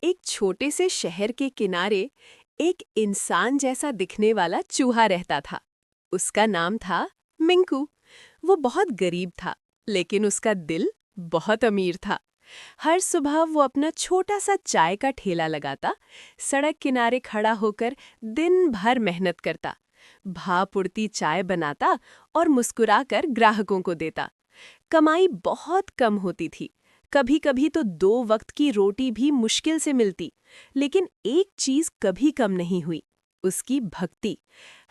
एक छोटे से शहर के किनारे एक इंसान जैसा दिखने वाला चूहा रहता था। उसका नाम था मिंकू। वो बहुत गरीब था, लेकिन उसका दिल बहुत अमीर था। हर सुबह वो अपना छोटा सा चाय का ठेला लगाता, सड़क किनारे खड़ा होकर दिन भर मेहनत करता, भाप उड़ती चाय बनाता और मुस्कुराकर ग्राहकों को देता। कमाई बहुत कम होती थी, कभी कभी तो 2 वक्त की रोटी भी मुश्किल से मिलती। लेकिन एक चीज कभी कम नहीं हुई, उसकी भक्ति।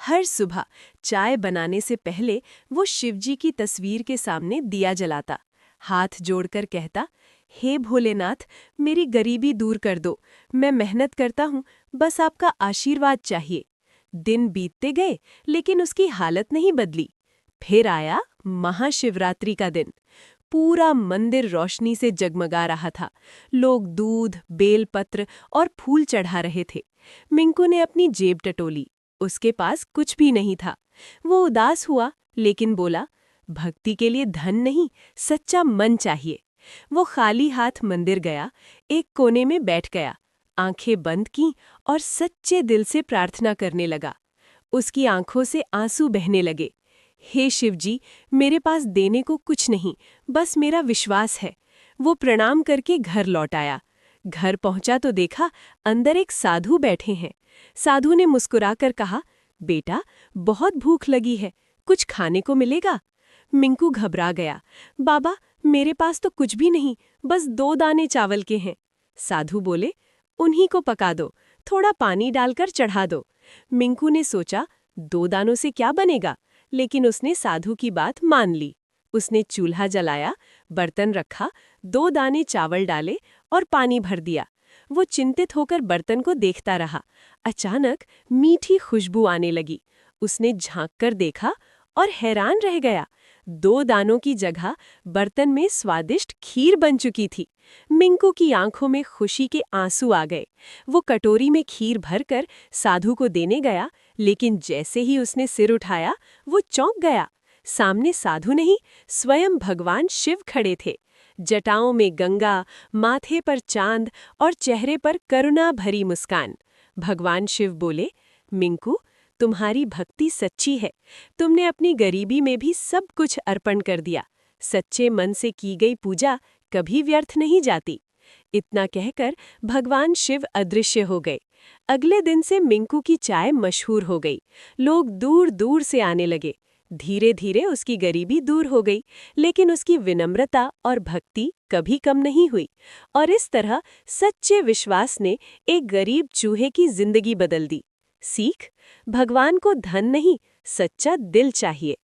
हर सुबह चाय बनाने से पहले वो शिवजी की तस्वीर के सामने दिया जलाता, हाथ जोड़कर कहता, हे भोलेनाथ, मेरी गरीबी दूर कर दो। मैं मेहनत करता हूँ, बस आपका आशीर्वाद चाहिए। दिन बीतते गए, लेकिन उसकी हालत नहीं बदली। फिर आया महाशिवरात्रि का दिन। पूरा मंदिर रोशनी से जगमगा रहा था। लोग दूध, बेलपत्र और फूल चढ़ा रहे थे। मिंकू ने अपनी जेब टटोली। उसके पास कुछ भी नहीं था। वो उदास हुआ, लेकिन बोला, भक्ति के लिए धन नहीं, सच्चा मन चाहिए। वो खाली हाथ मंदिर गया, एक कोने में बैठ गया, आंखें बंद की और सच्चे दिल से प्रार्थना करने लगा। उसकी आंखों से आंसू बहने लगे। हे शिवजी, मेरे पास देने को कुछ नहीं, बस मेरा विश्वास है। वो प्रणाम करके घर लौट आया। घर पहुंचा तो देखा, अंदर एक साधु बैठे हैं। साधु ने मुस्कुराकर कहा, बेटा, बहुत भूख लगी है, कुछ खाने को मिलेगा? मिंकू घबरा गया। बाबा, मेरे पास तो कुछ भी नहीं, बस 2 दाने चावल के हैं। साधु बोले, उन्हीं को पका दो, थोड़ा पानी डालकर चढ़ा दो। मिंकू ने सोचा, 2 दानों से क्या बनेगा, लेकिन उसने साधु की बात मान ली। उसने चूल्हा जलाया, बर्तन रखा, 2 दाने चावल डाले और पानी भर दिया। वो चिंतित होकर बर्तन को देखता रहा। अचानक मीठी खुशबू आने लगी। उसने झांक कर देखा और हैरान रह गया। 2 दानों की जगह बर्तन में स्वादिष्ट खीर बन चुकी थी। मिंकू की आंखों में खुशी के आंसू आ गए। वो कटोरी में खीर भरकर साधु को देने गया, लेकिन जैसे ही उसने सिर उठाया, वो चौंक गया। सामने साधु नहीं, स्वयं भगवान शिव खड़े थे। जटाओं में गंगा, माथे पर चांद और चेहरे पर करुणा भरी मुस्कान। भगवान शिव बोले, मिंकू, तुम्हारी भक्ति सच्ची है। तुमने अपनी गरीबी में भी सब कुछ अर्पण कर दिया। सच्चे मन से की गई पूजा कभी व्यर्थ नहीं जाती। इतना कहकर भगवान शिव अदृश्य हो गए। अगले दिन से मिंकू की चाय मशहूर हो गई। लोग दूर दूर से आने लगे। धीरे धीरे उसकी गरीबी दूर हो गई, लेकिन उसकी विनम्रता और भक्ति कभी कम नहीं हुई। और इस तरह सच्चे विश्वास ने एक गरीब चूहे की जिंदगी बदल दी। सीख, भगवान को धन नहीं, सच्चा दिल चाहिए।